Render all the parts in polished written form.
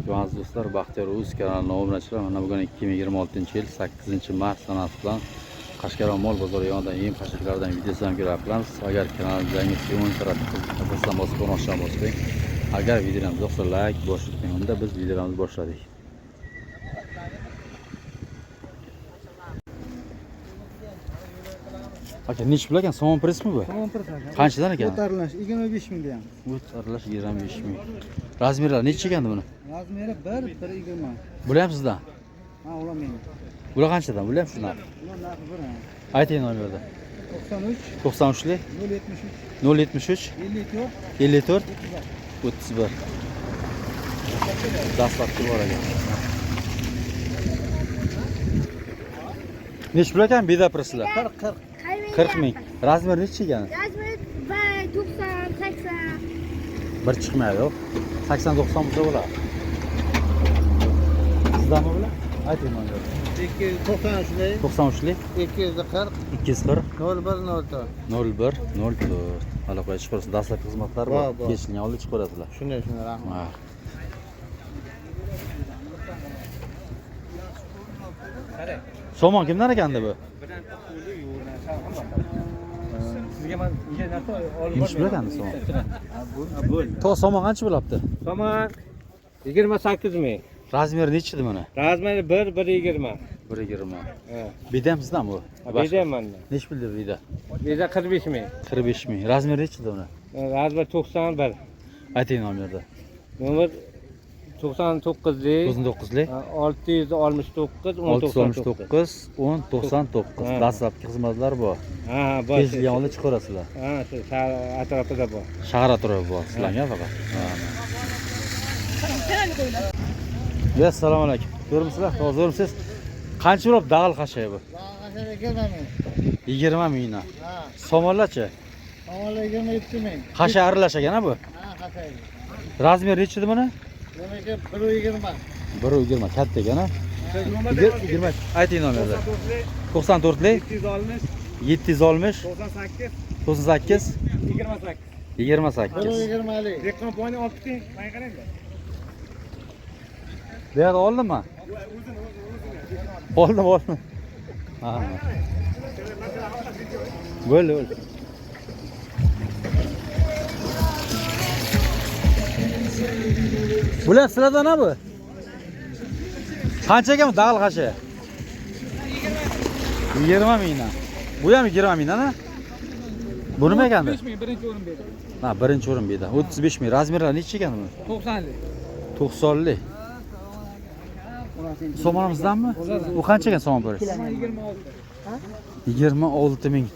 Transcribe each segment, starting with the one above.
Assalomu alaykum aziz do'stlar, Baxtiyor Uz kanalining obunachilar. Mana bugun 2026-yil 8-mart sanasi bilan Qashqadaryo mol bozori yonidan eng qashqalardan videosini ko'ramiz. Agar kanalimizga sevimli tarafdan bosib ko'rmoqchi bo'lsangiz, agar videolarimizni yoqsa like bosing, unda biz videolarimizni boshladik. Aka, nech pul ekan? Somon presmi bu? Somon pres aka. Qanchadan ekan? Ko'tarilish 25 ming deymiz. Ko'tarilish 25 ming. Razmerlar necha ekandi buni? Razmeri 1.20. Bular ham sizdan? Ha, ular meni. Bular qanchadan? Bular ham shundan. Ular narxi bir. Ayting nomerni. 93 93lik 073 073 54 54 31. Dastlabki bor ekan. Nech pul ekan beda preslar? 40 ming. Razmer necha ekan? Razmer 90, 80. Bir chiqmaydi. 80 90 bo'lsa bo'ladi. Sizdanmi bular? Ayting nomerni. 293 93lik 240 240 0104. 01 04. Aloqaga chiqarasiz. Dastlabki xizmatlar bor. Kechlikni oldin chiqarasizlar. Shunday rahmat. Ha. Somon kimdan ekandi bu? Sizga men narsa olib Nech pul ekandi somon? To somon qancha bo'libdi? Somon 28 ming. Razmeri nechidi buni? Razmeri 1.20. 1.20. Ha. Bedam sizdan bu? Bedam menda. Nech pulda beda? Beda 45 ming. 45 ming. Razmeri nechidi buni? Razmer 91. Ayting nomerni. Nomer 99lik 99lik 669 669 1099. Dastlabki xizmatlar bor. Ha, bor. Kechlikni oldin chiqarasizlar. Ha, shu atrofida bor. Shahar atrofi bor sizlarga faqat. Ha. Assalomu alaykum. Ko'rmisizlar? Hozirmisiz? Qancha bo'lib dag'al qashay bu? Dag'al 20 mingdan. Ha. Somonlarchi? Avvalo 27 ming. Qashay aralashgan ha bu? Ha, qashay. Razmer nechidi buni? Buniki 1.20. 1.20 katta ekan ha? 20. Ayting nomerni. 94lik 760 98 28. 1.20lik. Reklam puanı oldu. Ben karayım da. Bu yerda oldimmi? Oldim. Ha. Bo'ldi. Bular sizlardan ha bu? Qancha ekan bu dag'al qashi? 20 mingdan. Bu ham 20 mingdan ha? Bu nima ekandi? 35 ming birinchi o'rin berdi. Ha, birinchi o'rin beda. 35 ming. Razmerlar necha ekan bu? 90lik. 90lik. Somonimizdanmi? Bu qancha ekan somon parasi? 26 ming.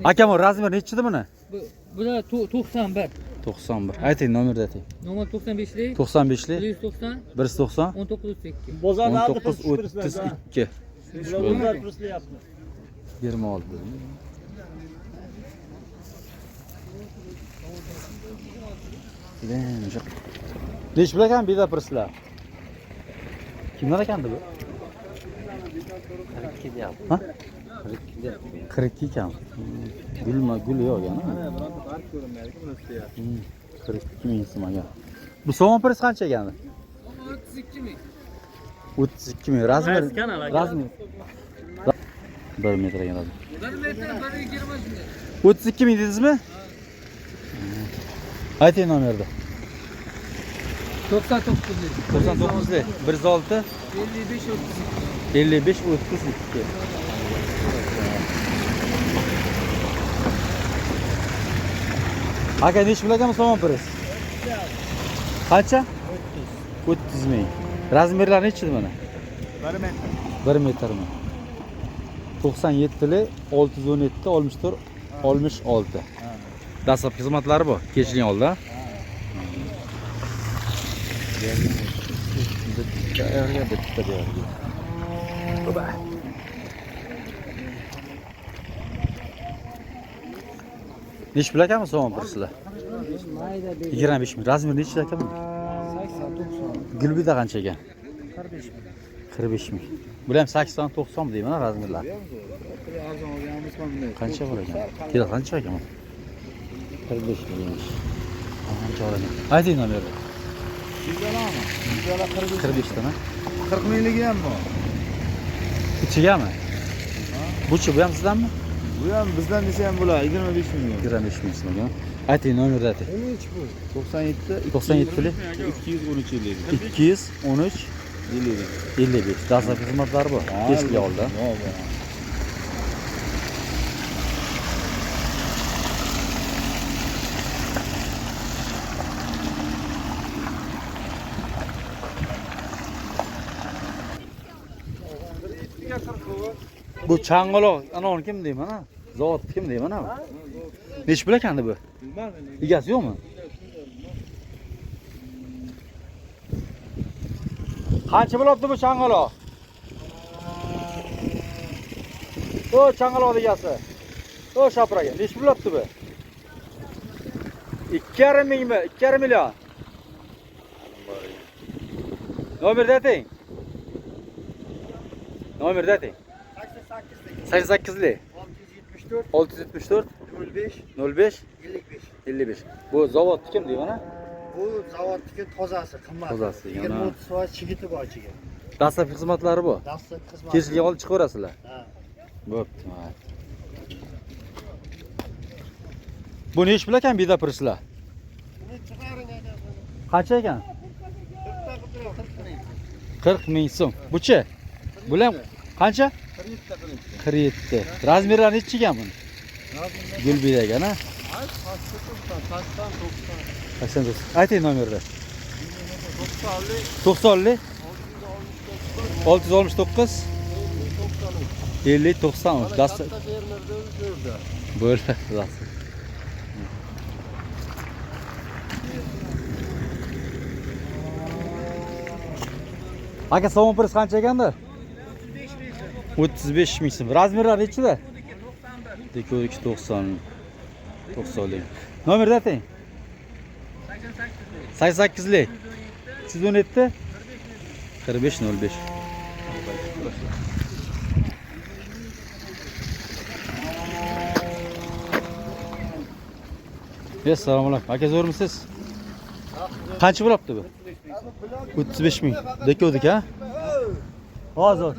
Akam, razmer nechidi buni? Bular 91. 91. Ayting nomerni ayting. Nomer 95lik 95lik 190 190 1932. 1932. 26. Nech pul ekan beda prislar? Kimlar ekandi bu? 42 deyapti. Ha? 42 ekan. Gul yo'q yana. 42 ming so'mga. Bu somon parasi qancha ekan? 32 ming. 32 ming. Razmer. 1 metr ekan. 1 metr 1.20 ming. 32 ming dedingizmi? Ayting nomerni. 99lik 99lik 106 55 32. Aka, nech pul ekan somon parasi? Qancha? 30 ming. Razmerlar nechidi mana? 1 metrmi? 97lik 617 64 66. Dastlabki xizmatlari bor. Kechlik oldi. Bitta. Nech pul ekanmi somon parasizlar? 25 ming. Razmer nechida ekan bu? 80 90. Gulbida qancha ekan? 45 ming. 45 ming. Bular ham 80 90 deyman razmerlar. Arzon olganimiz qanday? Qancha bor ekan? Kilo qancha ekan? 45 ming. Ayting nomerni. Bizalami? Bizala 45 tane. 40 mingligi ham bor. İçigami? Buchi bu ham sizdanmi? Bu ham bizdan desa ham bo'ladi, 25 million. 25 ming so'mga. Ayting nomerni ayting. Nech bu? 97 97 213 ellik. 213 55. Dastlabki xizmatlari bor. Eski oldi. Bu Chang'oloq anavini kim deyman ha? Zavod kim deyman ha? Nech pul ekandi bu? Egasi yo'qmi? Qancha bo'libdi bu Chang'oloq? O Chang'oloq egasi. O Shapiraga, nech pul bo'libdi bu? 2,5 mingmi? 2,5 million. Nomerni ayting. Nomerni ayting. 88'li 674 05 55. Bu zavod kim deyman ha? Bu zavodniki tozasi, qimmat. Tozasi, yana. 20 soat chigiti bor ichiga. Dastlabki xizmatlari bu. Dastlabki xizmat. Kechga olib chiqaverasizlar. Ha. Bo'pti. Bu nech pul ekan beda pirsizlar? Buni chiqaring aytasiz. Qancha ekan? 40 40 ming so'm. Buchi? Bular qancha? 47. Razmerlari nechi ekan buni? Gulbida ekan ha? 89. Ayting nomerni. 90 669 50 90. Dastur. Bo'ldi. Dastur. Aka somon pris qancha ekanda? 35 ming so'm. Razmerlar nechida? 90. 90lik. Nomerni ayting. 88lik 317 4505. Assalomu alaykum. Aka zo'rmisiz? Qancha bo'libdi bu? 35 ming. Dekodik ha? Hozir.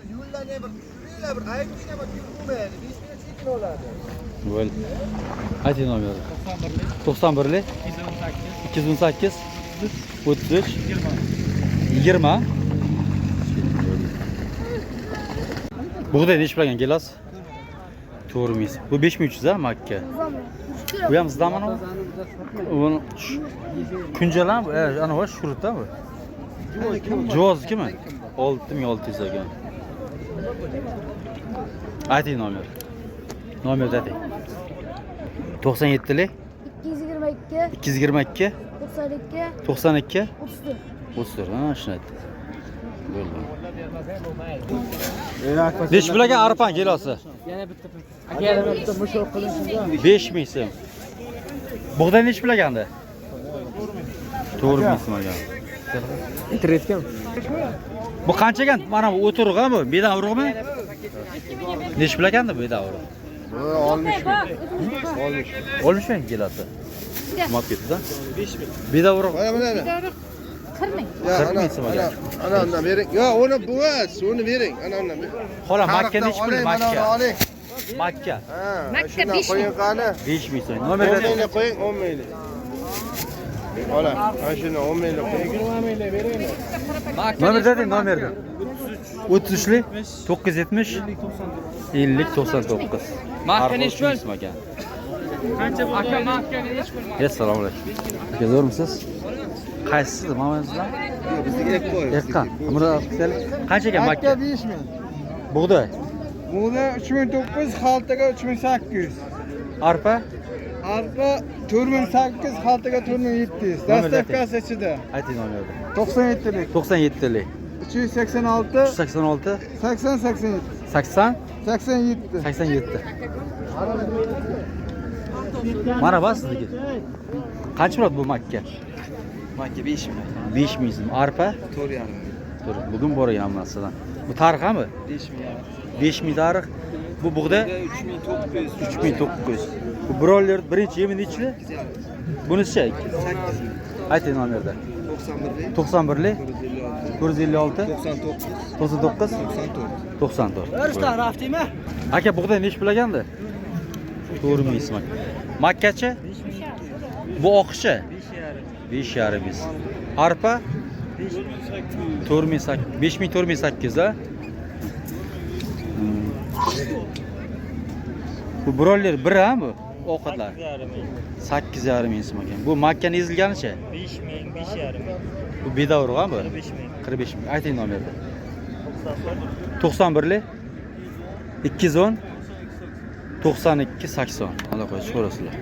Böyle. Ayting nomerni. 91 218 33 20. Buğday nech bilan gelas? 4 ming. Bu 5300 ha makka. Bu ham sizdan mana bu. Kunjalan bu, ana va shurutda bu. Juvoznikimi? 6600 ekan. Ayting nomerni. Nomerni ayting. 97lik 222 92 34. Ha, shuni aytdim. Bo'ldi. Nech pul ekan arpan gelosi? Yana bitta. Aka yana bitta mushoq qilinsin. 5 ming so'm. Bug'doy nech pul ekanda? 4 ming so'm ekan. Internetga. Bu qancha ekan? Mana bu o'tirg'ami bu? Bedavrug'mi? Nech pul ekanda bu bedavruq? Bu 60 ming. 60 ming gelosi. Mat ketdi-da. 5 ming. Bedavruq. Mana bunday. 40 ming. Ya, 40 ming so'm ekan. ana undan bering. Yo, uni buvat, uni bering. Ana undan bering. Xola makka nech pul makka? Oling. Makka. Ha, Makka shundan 5 qo'ying ming. qani. 5 ming so'm. 10 Nomerni mingni qo'ying, 10 mingni. Ola, ana shuni 10 mingni qo'ying. 20 mingni bering. Nomerni ayting, nomerni. 33lik 970 50 99. Makka nech pul ekan? Qancha bu? Aka makka nech pul? Assalomu alaykum. Aka zo'rmisiz? Qaysisiz? Mamamizdan? Bizga ek qo'y. Yakka. Qancha ekan makka? 5 ming. Bug'doy. Buğda 3900, xaltaga 3800. Arpa? Arpa 4800, xaltaga 4700. Dastavkasi ichida. Ayting nomerni. 97lik, 97lik 386, 386 80 87. 80 87. 87. Mana bas sizniki. Qancha bo'ladi bu makka? Makka 5 ming. 5 ming so'm. Arpa? 4,5. Dur, bugun borgan hammasidan. Bu tarixami? 5 ming. 5 ming tarix. Bu bug'da 3900. 3900. Bu broiler birinchi yemi nechli? Bunisi-chi? 8 ming. Ayting nomerda. 91 91 156 456 99 99 94. 94. Raftimi? Aka bug'doy nechi pul olgandi? 4 ming. Makkachi? Bu oqishi? 5,5 ming. Arpa? 5408 ha? Bu broiler bir ha bu? Ovqatlar. 8,5 ming so'm ekan. Bu makkani ezilganicha? 5 ming, 5,5 ming. Bu bedavr ha bu? 45 ming. 45 ming. Ayting nomerni. 91 210 92 80. Ana qo'yib ko'rasizlar.